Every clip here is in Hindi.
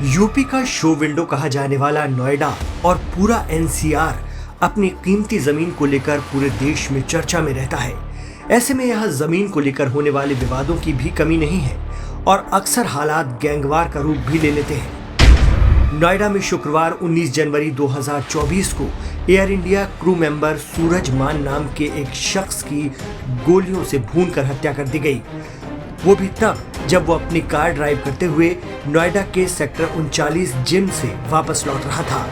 यूपी का शो विंडो कहा जाने वाला नोएडा और पूरा एनसीआर अपनी कीमती जमीन को लेकर पूरे देश में चर्चा में रहता है। ऐसे में यहाँ जमीन को लेकर होने वाले विवादों की भी कमी नहीं है और अक्सर हालात गैंगवार का रूप भी ले लेते हैं। नोएडा में शुक्रवार 19 जनवरी 2024 को एयर इंडिया क्रू मेंबर सूरज मान नाम के एक शख्स की गोलियों से भूनकर हत्या कर दी गई, वो भी तब जब वो अपनी कार ड्राइव करते हुए नोएडा के सेक्टर 39 जिम से वापस लौट रहा था।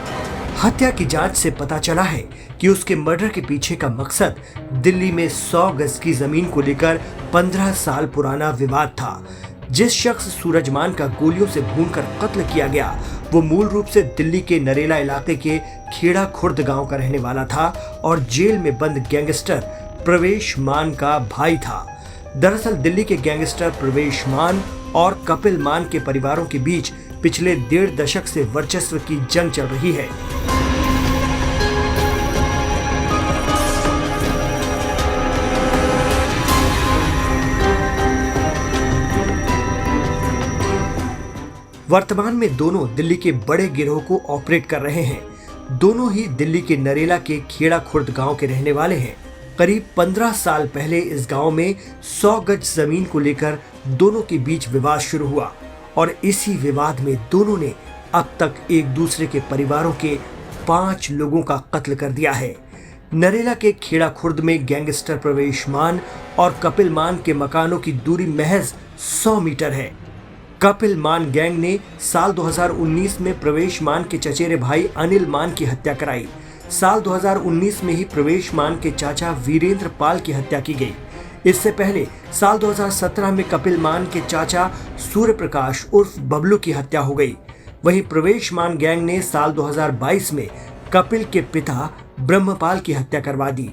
हत्या की जांच से पता चला है कि उसके मर्डर के पीछे का मकसद दिल्ली में 100 गज की जमीन को लेकर 15 साल पुराना विवाद था। जिस शख्स सूरज मान का गोलियों से भूनकर कत्ल किया गया, वो मूल रूप से दिल्ली के नरेला इलाके के खेड़ा खुर्द गांव का रहने वाला था और जेल में बंद गैंगस्टर प्रवेश मान का भाई था। दरअसल दिल्ली के गैंगस्टर प्रवेश मान और कपिल मान के परिवारों के बीच पिछले 1.5 दशक से वर्चस्व की जंग चल रही है। वर्तमान में दोनों दिल्ली के बड़े गिरोह को ऑपरेट कर रहे हैं। दोनों ही दिल्ली के नरेला के खेड़ा खुर्द गांव के रहने वाले हैं। करीब 15 साल पहले इस गांव में 100 गज जमीन को लेकर दोनों के बीच विवाद शुरू हुआ और इसी विवाद में दोनों ने अब तक एक दूसरे के परिवारों के 5 लोगों का कत्ल कर दिया है। नरेला के खेड़ा खुर्द में गैंगस्टर प्रवेश मान और कपिल मान के मकानों की दूरी महज 100 मीटर है। कपिल मान गैंग ने साल 2019 में प्रवेश मान के चचेरे भाई अनिल मान की हत्या कराई। साल 2019 में ही प्रवेश मान के चाचा वीरेंद्र पाल की हत्या की गई। इससे पहले साल 2017 में कपिल मान के चाचा सूर्य प्रकाश उर्फ बबलू की हत्या हो गई। वहीं प्रवेश मान गैंग ने साल 2022 में कपिल के पिता ब्रह्मपाल की हत्या करवा दी।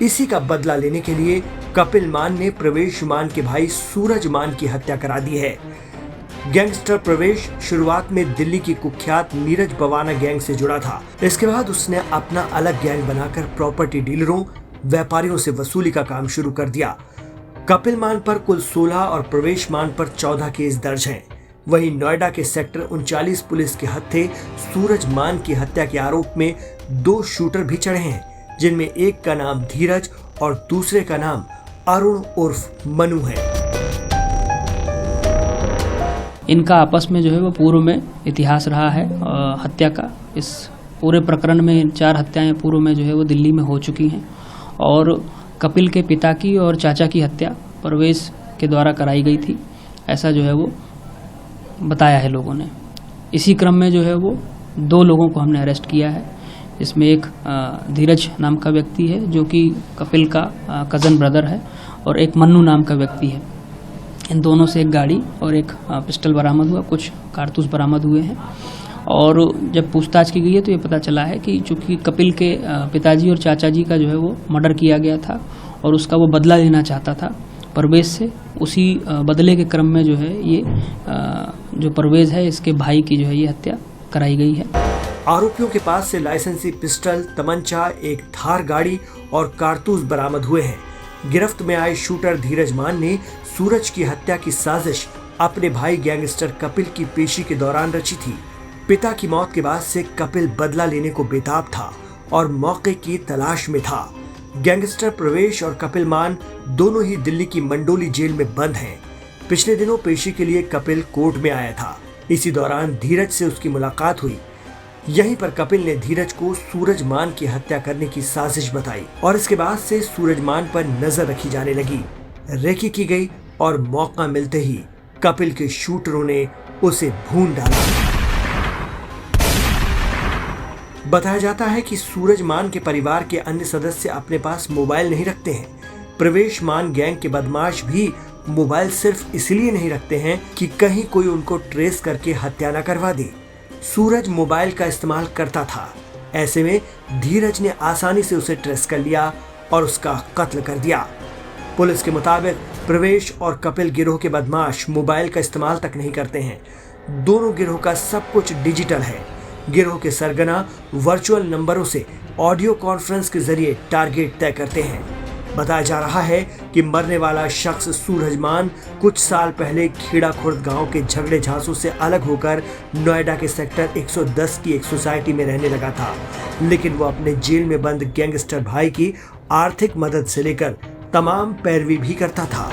इसी का बदला लेने के लिए कपिल मान ने प्रवेश मान के भाई सूरज मान की हत्या करा दी है। गैंगस्टर प्रवेश शुरुआत में दिल्ली की कुख्यात नीरज बवाना गैंग से जुड़ा था। इसके बाद उसने अपना अलग गैंग बनाकर प्रॉपर्टी डीलरों, व्यापारियों से वसूली का काम शुरू कर दिया। कपिल मान पर कुल 16 और प्रवेश मान पर 14 केस दर्ज हैं। वहीं नोएडा के सेक्टर 39 पुलिस के हत्थे सूरज मान की हत्या के आरोप में 2 शूटर भी चढ़े हैं, जिनमें एक का नाम धीरज और दूसरे का नाम अरुण उर्फ मनु है। इनका आपस में जो है वो पूर्व में इतिहास रहा है हत्या का। इस पूरे प्रकरण में 4 हत्याएं पूर्व में जो है वो दिल्ली में हो चुकी हैं और कपिल के पिता की और चाचा की हत्या प्रवेश के द्वारा कराई गई थी, ऐसा जो है वो बताया है लोगों ने। इसी क्रम में जो है वो 2 लोगों को हमने अरेस्ट किया है। इसमें एक धीरज नाम का व्यक्ति है जो कि कपिल का कज़न ब्रदर है और एक मन्नू नाम का व्यक्ति है। इन दोनों से एक गाड़ी और एक पिस्टल बरामद हुआ, कुछ कारतूस बरामद हुए हैं। और जब पूछताछ की गई है तो ये पता चला है कि चूंकि कपिल के पिताजी और चाचा जी का जो है वो मर्डर किया गया था और उसका वो बदला लेना चाहता था परवेज से। उसी बदले के क्रम में जो है ये जो परवेज है इसके भाई की जो है ये हत्या कराई गई है। आरोपियों के पास से लाइसेंसी पिस्टल, तमंचा, एक थार गाड़ी और कारतूस बरामद हुए हैं। गिरफ्त में आए शूटर धीरज मान ने सूरज की हत्या की साजिश अपने भाई गैंगस्टर कपिल की पेशी के दौरान रची थी। पिता की मौत के बाद से कपिल बदला लेने को बेताब था और मौके की तलाश में था। गैंगस्टर प्रवेश और कपिल मान दोनों ही दिल्ली की मंडोली जेल में बंद हैं। पिछले दिनों पेशी के लिए कपिल कोर्ट में आया था। इसी दौरान धीरज से उसकी मुलाकात हुई। यहीं पर कपिल ने धीरज को सूरज मान की हत्या करने की साजिश बताई और इसके बाद से सूरज मान पर नजर रखी जाने लगी। रेकी की गई और मौका मिलते ही कपिल के शूटरों ने उसे भून डाला। बताया जाता है कि सूरज मान के परिवार के अन्य सदस्य अपने पास मोबाइल नहीं रखते हैं। प्रवेश मान गैंग के बदमाश भी मोबाइल सिर्फ इसलिए नहीं रखते हैं कि कहीं कोई उनको ट्रेस करके हत्या न करवा दे। सूरज मोबाइल का इस्तेमाल करता था। ऐसे में धीरज ने आसानी से उसे ट्रेस कर लिया और उसका कत्ल कर दिया। पुलिस के मुताबिक प्रवेश और कपिल गिरोह के बदमाश मोबाइल का इस्तेमाल तक नहीं करते हैं। दोनों गिरोह का सब कुछ डिजिटल है। गिरोह के सरगना वर्चुअल नंबरों से ऑडियो कॉन्फ्रेंस के जरिए टारगेट तय करते हैं। बताया जा रहा है कि मरने वाला शख्स सूरजमान कुछ साल पहले खेड़ा खुर्द गांव के झगड़े झांसों से अलग होकर नोएडा के सेक्टर 110 की एक सोसाइटी में रहने लगा था, लेकिन वो अपने जेल में बंद गैंगस्टर भाई की आर्थिक मदद से लेकर तमाम पैरवी भी करता था।